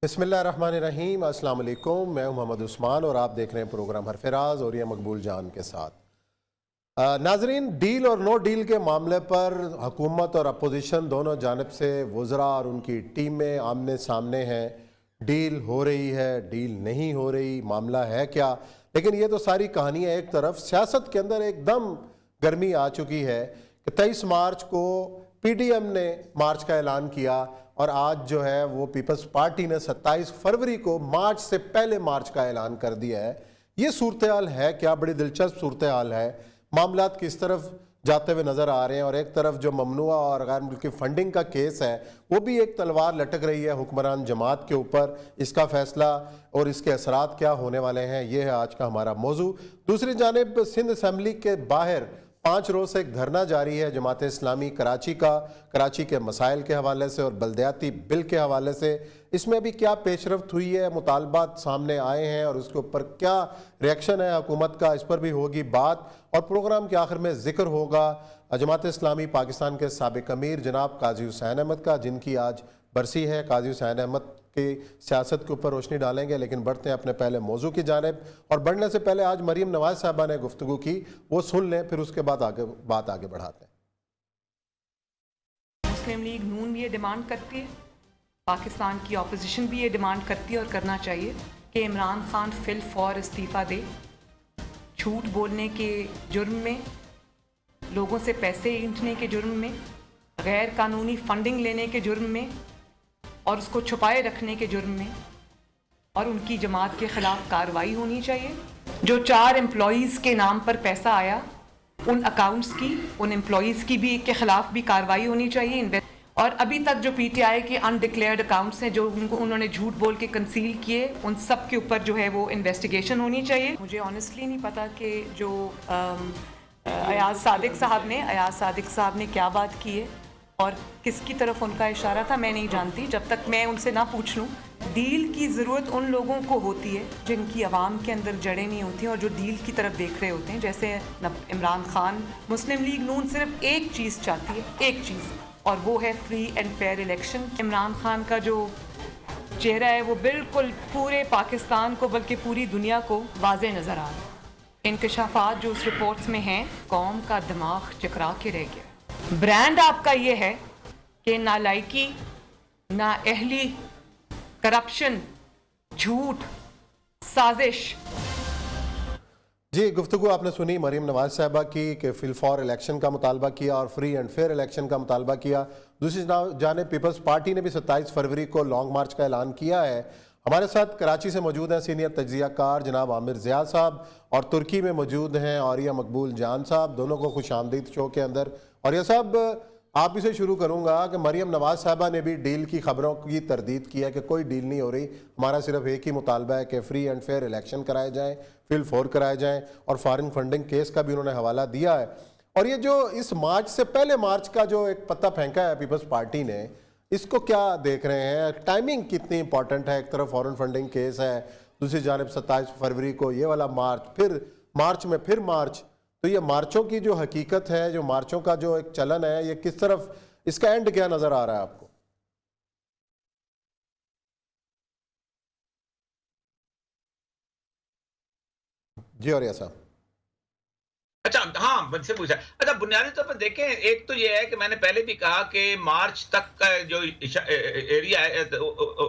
बिस्मिल्लाहिर्रहमानिर्रहीम, अस्सलाम वालेकुम। मैं हूं मोहम्मद उस्मान और आप देख रहे हैं प्रोग्राम हरफराज और ये मकबूल जान के साथ। नाजरीन, डील और नो डील के मामले पर हुकूमत और अपोजिशन दोनों जानब से वज़रा और उनकी टीमें आमने सामने हैं। डील हो रही है, डील नहीं हो रही, मामला है क्या? लेकिन ये तो सारी कहानियाँ एक तरफ, सियासत के अंदर एकदम गर्मी आ चुकी है कि 23 मार्च को PDM ने मार्च का ऐलान किया और आज जो है वो पीपल्स पार्टी ने 27 फरवरी को मार्च से पहले मार्च का ऐलान कर दिया है। ये सूरत हाल है क्या? बड़ी दिलचस्प सूरत हाल है। मामलात किस तरफ जाते हुए नज़र आ रहे हैं और एक तरफ जो ममनुआ और गैर मुल्की फंडिंग का केस है वो भी एक तलवार लटक रही है हुक्मरान जमात के ऊपर। इसका फैसला और इसके असरात क्या होने वाले हैं, ये है आज का हमारा मौजू। दूसरी जानिब सिंध असम्बली के बाहर 5 रोज़ से एक धरना जारी है जमात इस्लामी कराची का, कराची के मसाइल के हवाले से और बल्दियाती बिल के हवाले से। इसमें अभी क्या पेशरफ्त हुई है, मुतालबात सामने आए हैं और उसके ऊपर क्या रिएक्शन है हुकूमत का, इस पर भी होगी बात। और प्रोग्राम के आखिर में जिक्र होगा जमात इस्लामी पाकिस्तान के साबिक अमीर जनाब काजी हुसैन अहमद का, जिनकी आज बरसी है। काजी हुसैन अहमद की सियासत के ऊपर रोशनी डालेंगे, लेकिन बढ़ते हैं अपने पहले मौजू की जानिब। और बढ़ने से पहले आज मरीम नवाज साहबा ने गुफ्तगू की, वो सुन लें, फिर उसके बाद बात आगे बढ़ाते हैं। मुस्लिम लीग नून भी ये डिमांड करती है, पाकिस्तान की अपोजिशन भी ये डिमांड करती है और करना चाहिए कि इमरान खान फिल फौर इस्तीफ़ा दे। झूठ बोलने के जुर्म में, लोगों से पैसे ऐंठने के जुर्म में, गैर कानूनी फंडिंग लेने के जुर्म में और उसको छुपाए रखने के जुर्म में, और उनकी जमात के ख़िलाफ़ कार्रवाई होनी चाहिए। जो 4 एम्प्लॉयज़ के नाम पर पैसा आया, उन अकाउंट्स की, उन एम्प्लॉयज़ की भी के ख़िलाफ़ भी कार्रवाई होनी चाहिए। और अभी तक जो PTI के अनडिक्लेयर्ड अकाउंट्स हैं, जो उन्होंने झूठ बोल के कंसील किए, उन सब के ऊपर जो है वो इन्वेस्टिगेशन होनी चाहिए। मुझे ऑनेस्टली नहीं पता कि जो अयाज सादिक साहब ने क्या बात की है और किसकी तरफ उनका इशारा था, मैं नहीं जानती। जब तक मैं उनसे ना पूछ लूँ, डील की ज़रूरत उन लोगों को होती है जिनकी आवाम के अंदर जड़ें नहीं होती और जो डील की तरफ देख रहे होते हैं, जैसे इमरान खान। मुस्लिम लीग नून सिर्फ एक चीज़ चाहती है, एक चीज़, और वो है free and fair election. Imran Khan का जो चेहरा है वो बिल्कुल पूरे पाकिस्तान को, बल्कि पूरी दुनिया को वाज़े नज़र आ रहा है। इंकशाफात जो उस रिपोर्ट्स में हैं, कौम का दिमाग चकरा के रह गया। ब्रांड आपका ये है कि नालायकी, नाअहली, करप्शन, झूठ, साजिश। जी, गुफ्तगू आपने सुनी मरीम नवाज साहबा की कि फिल फॉर इलेक्शन का मुतालबा किया और फ्री एंड फेयर इलेक्शन का मुतालबा किया। दूसरी जानिब पीपल्स पार्टी ने भी 27 फरवरी को लॉन्ग मार्च का ऐलान किया है। हमारे साथ कराची से मौजूद हैं सीनियर तज्जियाकार जनाब आमिर ज़िया साहब, और तुर्की में मौजूद हैं औरिया मकबूल जान साहब। दोनों को खुश आमदीद शो के अंदर। और यह साहब, आप ही से शुरू करूंगा कि मरीम नवाज साहबा ने भी डील की खबरों की तरदीद की है कि कोई डील नहीं हो रही, हमारा सिर्फ एक ही मुतालबा है कि फ्री एंड फेयर इलेक्शन कराए जाएं, फिल फोर कराए जाएं, और फॉरेन फंडिंग केस का भी उन्होंने हवाला दिया है। और ये जो इस मार्च से पहले मार्च का जो एक पत्ता फेंका है पीपल्स पार्टी ने, इसको क्या देख रहे हैं? टाइमिंग कितनी इंपॉर्टेंट है? एक तरफ फॉरेन फंडिंग केस है, दूसरी जानब 27 फरवरी को ये वाला मार्च, फिर मार्च में फिर मार्च। तो ये मार्चों की जो हकीकत है, जो मार्चों का जो एक चलन है, ये किस तरफ, इसका एंड क्या नजर आ रहा है आपको? जी और साहब। अच्छा, हाँ, मुझसे पूछा। अच्छा, बुनियादी तौर पर देखें, एक तो ये है कि मैंने पहले भी कहा कि मार्च तक का जो एरिया है,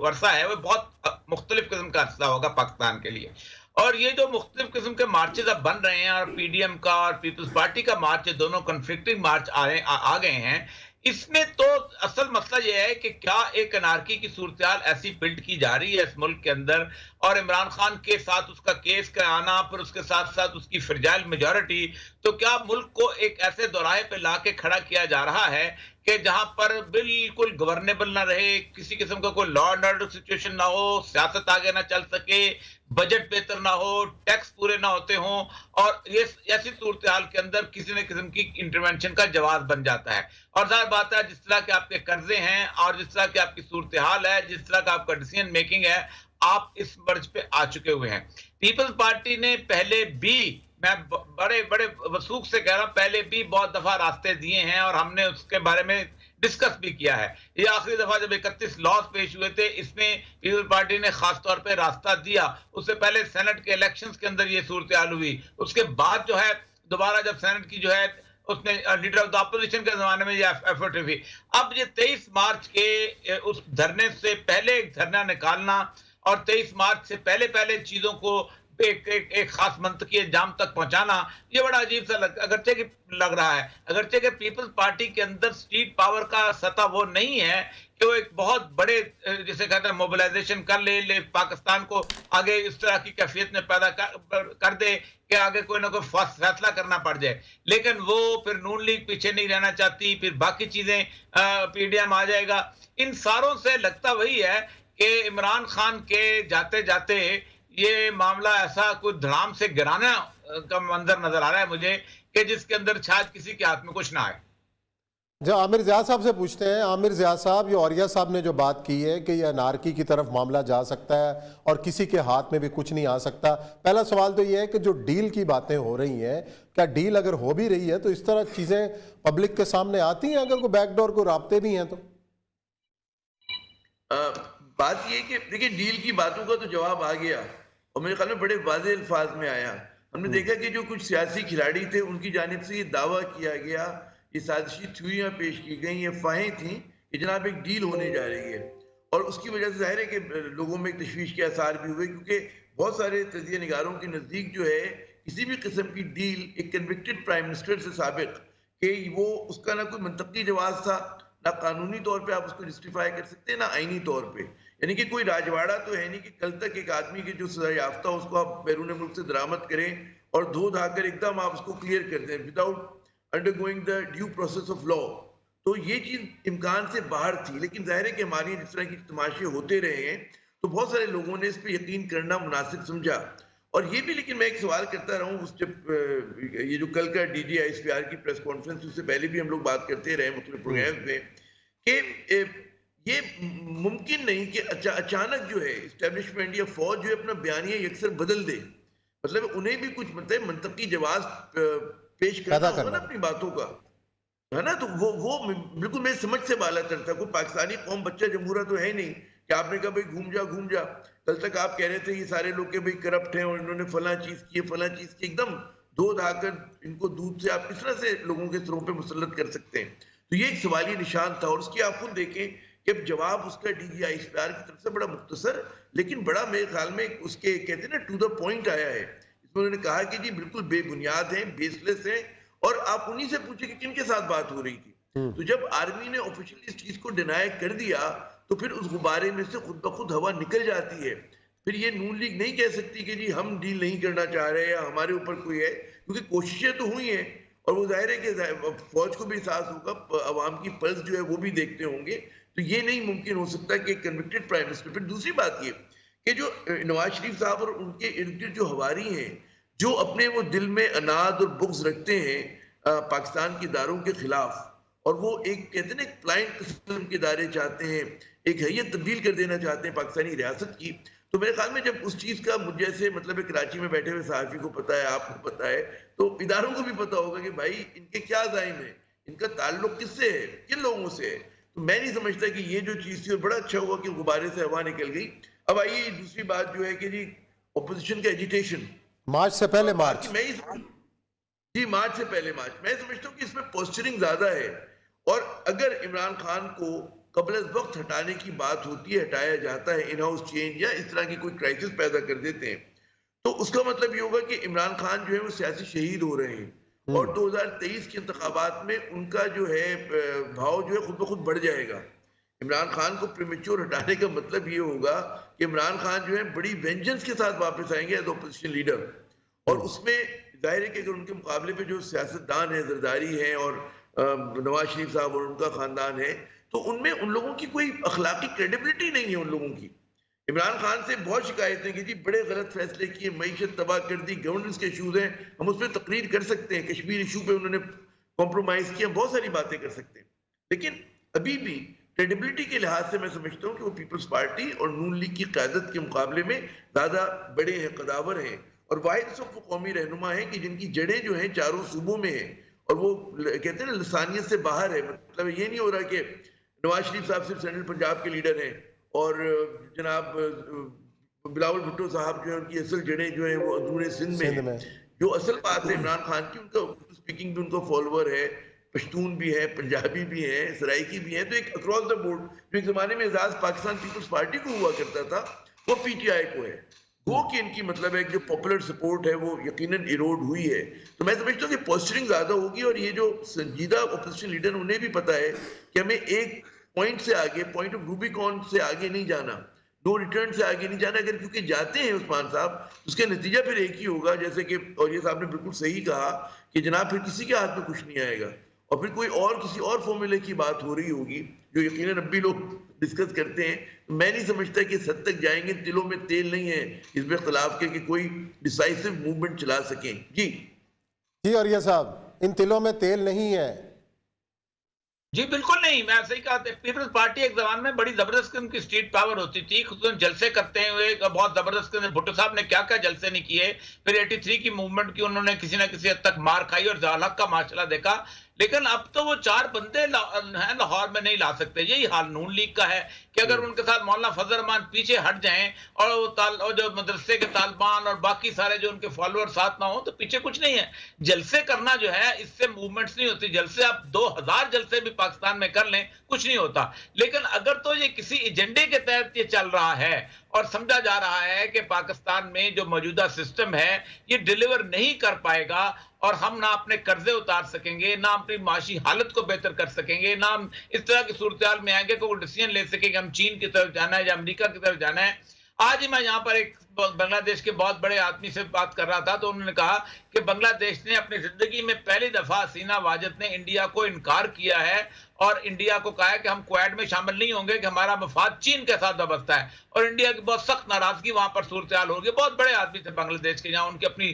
वर्षा है, वो बहुत मुख्तलिफ किस्म का अरसा होगा पाकिस्तान के लिए। और ये जो मुख्तलिफ किस्म के मार्चेज अब बन रहे हैं, और PDM का और पीपल्स पार्टी का मार्च, दोनों कन्फ्लिक्टिंग मार्च आ गए हैं। इसमें तो असल मसला यह है कि क्या एक अनारकी की सूरत हाल ऐसी बिल्ड की जा रही है इस मुल्क के अंदर, और इमरान खान के साथ उसका केस का आना, फिर उसके साथ साथ उसकी फ्रजाइल मेजॉरिटी, तो क्या मुल्क को एक ऐसे दौराहे पे लाके खड़ा किया जा रहा है कि जहां पर बिल्कुल गवर्नेबल ना रहे, किसी किस्म का कोई लॉ एंड ऑर्डर सिचुएशन ना हो, सियासत आगे ना चल सके, बजट बेहतर ना हो, टैक्स पूरे ना होते हों, और ये ऐसी सूरत हाल के अंदर किसी न किस्म की इंटरवेंशन का जवाब बन जाता है। और जाहिर बात है, जिस तरह के आपके कर्जे हैं और जिस तरह की आपकी सूरत हाल है, जिस तरह का आपका डिसीजन मेकिंग है, आप इस मर्ज पे आ चुके हुए हैं। पीपल्स पार्टी ने पहले भी, मैं बड़े बड़े वसूख से कह रहा हूं, पहले भी बहुत दफा रास्ते दिए हैं और हमने उसके बारे में डिस्कस भी किया है। ये आखिरी दफा जब 31 लॉज पेश हुए थे, इसमें पीपल पार्टी ने खास तौर पे रास्ता दिया। उससे पहले सेनेट के इलेक्शंस के अंदर ये सूरत-हाल हुई। उसके बाद जो है दोबारा जब सेनेट की जो है उसने लीडर ऑफ द अपोजिशन के जमाने में ये एफर्ट हुई। अब ये 23 मार्च के उस धरने से पहले एक धरना निकालना और 23 मार्च से पहले चीजों को एक खास मंतकी अंजाम तक पहुंचाना, ये बड़ा अजीब सा अगरचे कि लग रहा है। अगरचे के पीपल्स पार्टी के अंदर स्ट्रीट पावर का सतह वो नहीं है कि वो एक बहुत बड़े जिसे कहते हैं मोबिलाइजेशन कर ले पाकिस्तान को आगे इस तरह की कैफियत में पैदा कर दे कि आगे कोई ना कोई फैसला करना पड़ जाए। लेकिन वो फिर नून लीग पीछे नहीं रहना चाहती, फिर बाकी चीजें पीडीएम आ जाएगा। इन सारों से लगता वही है कि इमरान खान के जाते जाते ये मामला ऐसा कोई धड़ाम से गिराना का मंजर नजर आ रहा है मुझे कि जिसके अंदर शायद किसी के हाथ में कुछ ना आए। जो आमिर ज़िया साहब से पूछते हैं, आमिर ज़िया साहब, ये औरिया साहब ने जो बात की है कि ये अनारकी की तरफ मामला जा सकता है और किसी के हाथ में भी कुछ नहीं आ सकता। पहला सवाल तो ये है कि जो डील की बातें हो रही हैं, क्या डील अगर हो भी रही है तो इस तरह चीज़ें पब्लिक के सामने आती हैं अगर कोई बैकडोर को राब्ते भी हैं तो? बात ये कि देखिए डील की बातों का तो जवाब आ गया और मेरे ख्याल में बड़े वाज़ेह अल्फाज में आया। हमने देखा कि जो कुछ सियासी खिलाड़ी थे उनकी जानिब से ये दावा किया गया, ये साजिशी थ्योरियां पेश की गई, ये फाहें थी कि जनाब एक डील होने जा रही है और उसकी वजह से जाहिर है कि लोगों में एक तशवीश के आसार भी हुए क्योंकि बहुत सारे तजिया निगारों के नज़दीक जो है किसी भी किस्म की डील एक कन्विक्टेड प्राइम मिनिस्टर से साबिक कि वो उसका ना कोई मंतकी जवाब था, ना कानूनी तौर पे आप उसको जस्टिफाई कर सकते हैं, ना आईनी तौर पे। यानी कि कोई राजवाड़ा तो है नहीं कि कल तक एक आदमी की जो सजा याफ्ता उसको आप बैरून मुल्क से दरामद करें और धो धाकर एकदम आप उसको क्लियर कर दें without undergoing the due process of law. तो ये चीज इम्कान से बाहर थी, लेकिन जाहिर है कि हमारी जिस तरह की तमाशे होते रहे हैं तो बहुत सारे लोगों ने इस पर यकीन करना मुनासिब समझा। और ये भी, लेकिन मैं एक सवाल करता रहा हूँ, जब ये जो कल का DGISPR की प्रेस कॉन्फ्रेंस, उससे पहले भी हम लोग बात करते रहे मुख्तलिफ प्रोग्राम में कि ये मुमकिन नहीं कि अचानक जो है इस्टेब्लिशमेंट या फौज जो है अपना बयानिया यकसर बदल दे। मतलब उन्हें भी कुछ मतलब मंतकी जवाब पेश करना होगा ना अपनी बातों का, है ना। तो वो बिल्कुल मेरी समझ से बाला चलता। कोई पाकिस्तानी कौम बच्चा जमहूरा तो है नहीं कि आपने कहा भाई घूम जा। कल तक आप कह रहे थे ये सारे लोग के भाई करप्ट हैं और इन्होंने फला चीज की एकदम धो धाकर इनको दूध से आप किस तरह से लोगों के सिरों पे मुसल्लत कर सकते हैं। तो ये एक सवाली निशान था और उसकी आप खुद देखें कि जवाब उसका DGISPR की तरफ से बड़ा मुख्तसर लेकिन बड़ा मेरे ख्याल में उसके कहते हैं ना टू द पॉइंट आया है। इसमें उन्होंने कहा कि जी बिल्कुल बेबुनियाद है, बेसलेस है और आप उन्हीं से पूछे कि किन के साथ बात हो रही थी। तो जब आर्मी ने ऑफिशियली इस चीज को डिनाई कर दिया तो फिर उस गुब्बारे में से खुद ब खुद हवा निकल जाती है। फिर ये नून लीग नहीं कह सकती कि जी हम डील नहीं करना चाह रहे या हमारे ऊपर कोई है, क्योंकि कोशिशें तो हुई हैं और वो जाहिर है कि फौज को भी एहसास होगा, अवाम की पल्स जो है वो भी देखते होंगे। तो ये नहीं मुमकिन हो सकता कि कन्विक्टेड प्राइम मिनिस्टर। फिर दूसरी बात ये कि जो नवाज शरीफ साहब और उनके इर्द गिर्द जो हवारी हैं, जो अपने वो दिल में अनाद और बुग़्ज़ रखते हैं पाकिस्तान के इदारों के खिलाफ, और वो एक कहते हैं ना एक ब्लाइंड किस्म के इदारे चाहते हैं, एक हैयत तब्दील कर देना चाहते हैं पाकिस्तानी रियासत की। तो मेरे ख्याल में जब उस चीज़ का मुझे जैसे मतलब कराची में बैठे हुए सहाफ़ी को पता है, आपको पता है, तो इदारों को भी पता होगा कि भाई इनके क्या ज़ाइम है, इनका ताल्लुक किससे है, किन लोगों से है। तो मैं नहीं समझता कि ये जो चीज़ थी, और बड़ा अच्छा हुआ कि गुब्बारे से हवा निकल गई। अब आइए दूसरी बात जो है कि जी ऑपोजिशन का एजिटेशन मार्च से पहले मार्च मैं समझता हूँ कि इसमें पोस्चरिंग ज्यादा है। और अगर इमरान खान को कबल वक्त हटाने की बात होती है, हटाया जाता है, इन हाउस चेंज या इस तरह की कोई क्राइसिस पैदा कर देते हैं, तो उसका मतलब ये होगा कि इमरान खान जो है वो सियासी शहीद हो रहे हैं और 2023 के इंतखाबात में उनका जो है भाव जो है खुद ब खुद बढ़ जाएगा। इमरान खान को प्रीमेच्योर हटाने का मतलब ये होगा कि इमरान खान जो है बड़ी वेंजेंस के साथ वापस आएंगे एज ऑपोजिशन लीडर। और उसमें जाहिर है कि अगर उनके मुकाबले पे जो सियासतदान है, जरदारी है और नवाज शरीफ साहब और उनका खानदान है, तो उनमें उन लोगों की कोई अखलाकी क्रेडिबिलिटी नहीं है उन लोगों की। इमरान खान से बहुत शिकायतें कि जी बड़े गलत फैसले किए, मईशत तबाह कर दी, गवर्नेंस के इशूज हैं, हम उस पर तकरीर कर सकते हैं, कश्मीर इशू पे उन्होंने कॉम्प्रोमाइज किया, बहुत सारी बातें कर सकते हैं। लेकिन अभी भी क्रेडिबिलिटी के लिहाज से मैं समझता हूँ कि वो पीपल्स पार्टी और नून लीग की क़यादत के मुकाबले में ज़्यादा बड़े हैं, कदावर हैं और वाहिद सिर्फ वो कौमी रहनुमा हैं कि जिनकी जड़ें जो हैं चारों सूबों में हैं और वो कहते हैं ना लसानियत से बाहर है। मतलब ये नहीं हो रहा कि नवाज शरीफ साहब सिर्फ सेंट्रल पंजाब के लीडर हैं और जनाब बिलावल भुट्टो साहब जो है उनकी असल जड़ें जो है वो अंदरूनी सिंध में। जो असल बात है इमरान खान की, उनका स्पीकिंग भी उनका फॉलोअर है, पश्तून भी है, पंजाबी भी है, सराइकी भी है। तो एक अक्रॉस द बोर्ड जो एक जमाने में एजाज पाकिस्तान पीपल्स पार्टी को हुआ करता था वो पीटीआई को है। वो कि इनकी मतलब है जो पॉपुलर सपोर्ट है वो यकीनन इरोड हुई है। तो मैं समझता हूँ कि पोस्टरिंग ज्यादा होगी और ये जो संजीदा ओपोजिशन लीडर उन्हें भी पता है कि हमें एक पॉइंट से आगे, पॉइंट ऑफ रूबिकॉन से आगे नहीं जाना, नो रिटर्न से आगे नहीं जाना। अगर क्योंकि जाते हैं उस्मान साहब उसका नतीजा फिर एक ही होगा, जैसे कि और ये साहब ने बिल्कुल सही कहा कि जनाब फिर किसी के हाथ में कुछ नहीं आएगा और फिर कोई और किसी और फॉर्मूले की बात हो रही होगी जो यकीनन अब भी लोग डिस्कस करते हैं। मैं नहीं समझता कि इस हद तक जाएंगे, तिलों में तेल नहीं है इसमें खिलाफ के कि कोई डिसाइसिव मूवमेंट चला सकें। जी और ये साहब इन तिलों में तेल नहीं है। जी बिल्कुल नहीं, मैं सही कहा। पीपल्स पार्टी एक जमाने में बड़ी जबरदस्त उनकी स्ट्रीट पावर होती थी, खुद जलसे करते हुए बहुत जबरदस्त। भुट्टो साहब ने क्या क्या जलसे नहीं किए। फिर 83 की मूवमेंट की उन्होंने किसी ना किसी हद तक मार खाई और जालक का माशला देखा। लेकिन अब तो वो 4 बंदे हैं लाहौर में नहीं ला सकते। यही हाल नून लीग का है कि अगर उनके साथ मौलाना फजल रहमान पीछे हट जाएं और जो मदरसे के तालिबान और बाकी सारे जो उनके फॉलोअर साथ ना हो तो पीछे कुछ नहीं है। जलसे करना जो है इससे मूवमेंट्स नहीं होती। जलसे आप 2000 जलसे भी पाकिस्तान में कर लें कुछ नहीं होता। लेकिन अगर तो ये किसी एजेंडे के तहत ये चल रहा है और समझा जा रहा है कि पाकिस्तान में जो मौजूदा सिस्टम है ये डिलीवर नहीं कर पाएगा और हम ना अपने कर्जे उतार सकेंगे, ना अपनी माशी हालत को बेहतर कर सकेंगे, ना हम इस तरह की सूरत में आएंगे कोई डिसीजन ले सकेंगे हम चीन की तरफ जाना है या अमेरिका की तरफ जाना है। आज ही मैं यहाँ पर एक बांग्लादेश के बहुत बड़े आदमी से बात कर रहा था तो उन्होंने कहा कि बांग्लादेश ने अपनी जिंदगी में पहली दफा हसीना वाजिद ने इंडिया को इनकार किया है और इंडिया को कहा है कि हम क्वाड में शामिल नहीं होंगे कि हमारा मफाद चीन के साथ वाबस्ता है। और इंडिया की बहुत सख्त नाराजगी वहां पर सूरत हाल होगी। बहुत बड़े आदमी थे बांग्लादेश के, जहां उनकी अपनी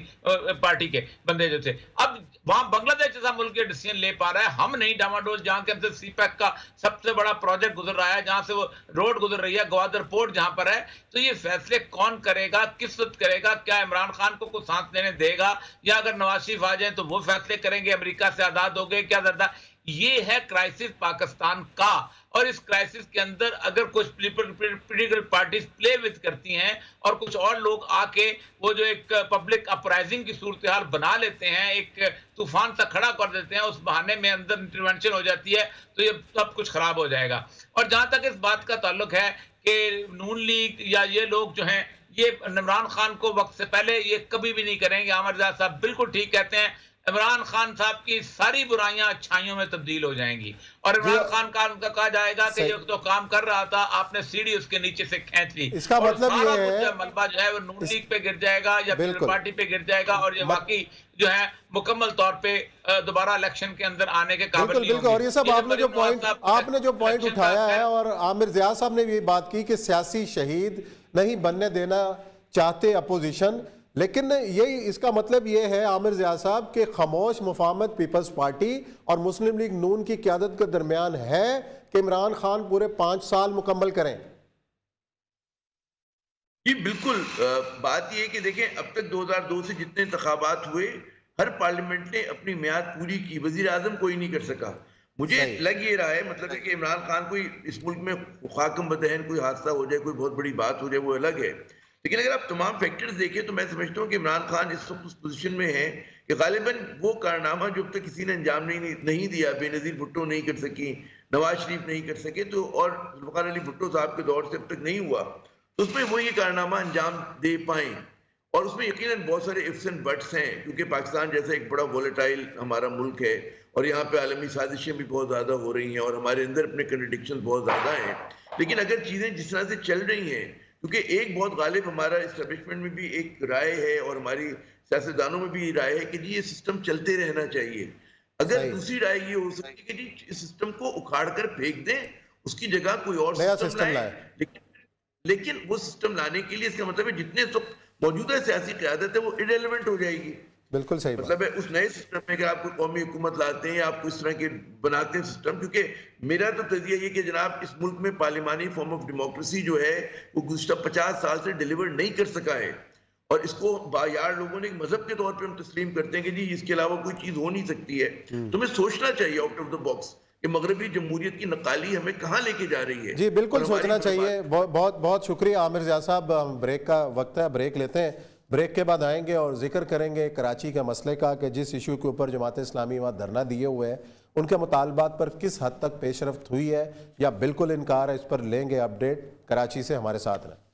पार्टी के बंदे जो थे। अब वहां बांग्लादेश जैसा मुल्क के डिसीजन ले पा रहा है, हम नहीं डामाडोल। जहां के अंदर सीपैक का सबसे बड़ा प्रोजेक्ट गुजर रहा है, जहां से वो रोड गुजर रही है, ग्वादर पोर्ट जहां पर है। तो ये फैसले कौन करेगा, किस वक्त करेगा? क्या इमरान खान को कुछ सांस लेने देगा या अगर नवाज शरीफ आ जाए तो वो फैसले करेंगे अमेरिका से आजाद हो गए क्या ज्यादा? ये है क्राइसिस पाकिस्तान का। और इस क्राइसिस के अंदर अगर कुछ पॉलिटिकल पार्टीज प्ले विद करती हैं और कुछ और लोग आके वो जो एक पब्लिक अपराइजिंग की सूरत हाल बना लेते हैं, एक तूफान सा खड़ा कर देते हैं, उस बहाने में अंदर इंटरवेंशन हो जाती है तो ये सब कुछ खराब हो जाएगा। और जहां तक इस बात का ताल्लुक है कि नून लीग या ये लोग जो हैं ये इमरान खान को वक्त से पहले ये कभी भी नहीं करेंगे। आमिर जाद साहब बिल्कुल ठीक कहते हैं, इमरान खान साहब की सारी बुराइयां अच्छाइयों में तब्दील हो जाएंगी और इमरान खान का उनका कहा जाएगा कि ये तो काम कर रहा था आपने सीढ़ी उसके नीचे से खींच ली। इसका मतलब ये है मलबा जो है वो नून लीग पे गिर जाएगा या पीपल्स पार्टी पे गिर जाएगा और ये बाकी जो है मुकम्मल तौर पे दोबारा इलेक्शन के अंदर आने के काबिल नहीं होंगे। और ये सब आपने जो पॉइंट उठाया है और आमिर ज़ियाद साहब ने भी बात की कि सियासी शहीद नहीं बनने देना चाहते अपोजिशन, लेकिन यही इसका मतलब ये है आमिर ज़ियाद साहब कि खामोश मुफाहमत पीपल्स पार्टी और मुस्लिम लीग नून की क़यादत के दरमियान है कि इमरान खान पूरे 5 साल मुकम्मल करें। जी बिल्कुल। बात यह है कि देखें अब तक 2002 से जितने इंतखाबात हुए हर पार्लियामेंट ने अपनी मियाद पूरी की, वजीर आजम कोई नहीं कर सका। मुझे लग ये रहा है मतलब है कि इमरान खान कोई इस मुल्क में खाकम बदहन कोई हादसा हो जाए, कोई बहुत बड़ी बात हो जाए वो अलग है, लेकिन अगर आप तमाम फैक्टर्स देखें तो मैं समझता हूँ कि इमरान खान इस वक्त उस पोजीशन में है कि गालिबन वो कारनामा जो अब तक किसी ने अंजाम नहीं दिया, बेनज़ीर भुट्टो नहीं कर सकी, नवाज शरीफ नहीं कर सके, तो और जुल्फ़िकार अली भुट्टो साहब के दौर से अब तक नहीं हुआ, तो उसमें वो ये कारनामा अंजाम दे पाए। और उसमें यकीनन बहुत सारे इफ्स एंड बट्स हैं क्योंकि पाकिस्तान जैसा एक बड़ा वोलेटाइल हमारा मुल्क है और यहाँ पे आलमी साजिशें भी बहुत ज़्यादा हो रही हैं और हमारे अंदर अपने कंट्रडिक्शन बहुत ज़्यादा हैं। लेकिन अगर चीज़ें जिस तरह से चल रही हैं, क्योंकि एक बहुत गालिब हमारा इस्टेब्लिशमेंट में भी एक राय है और हमारी सियासतदानों में भी राय है कि जी ये सिस्टम चलते रहना चाहिए। अगर दूसरी राय ये हो सकती है कि जी इस सिस्टम को उखाड़ कर फेंक दें, उसकी जगह कोई और सिस्टम लाएं। लेकिन वो सिस्टम लाने के लिए इसका मतलब है जितने मौजूदा सियासी क़यादत है वो इरेलेवेंट हो जाएगी। बिल्कुल सही मतलब है उस नए सिस्टम में अगर आपको कौमी हुकूमत लाते हैं, आपको इस तरह के बनाते हैं सिस्टम, क्योंकि मेरा तो तज़िया ये कि जनाब इस मुल्क में पार्लिमानी फॉर्म ऑफ डेमोक्रेसी जो है वो गुज़श्ता 50 साल से डिलीवर नहीं कर सका है और इसको बायार लोगों ने एक मजहब के तौर पे हम तस्लीम करते हैं कि जी इसके अलावा कोई चीज हो नहीं सकती है। तो हमें सोचना चाहिए आउट ऑफ द बॉक्स कि मगरबी जमहूरियत की नकाली हमें कहाँ लेके जा रही है। जी बिल्कुल और हमारी सोचना चाहिए। बर्बाद- बहुत बहुत शुक्रिया आमिर ज़िया साहब। ब्रेक का वक्त है, ब्रेक लेते हैं। ब्रेक के बाद आएंगे और जिक्र करेंगे कराची के मसले का कि जिस इशू के ऊपर जमात इस्लामी वहाँ धरना दिए हुए है उनके मुतालबात पर किस हद तक पेशरफ्त हुई है या बिल्कुल इनकार है, इस पर लेंगे अपडेट। कराची से हमारे साथ रहें।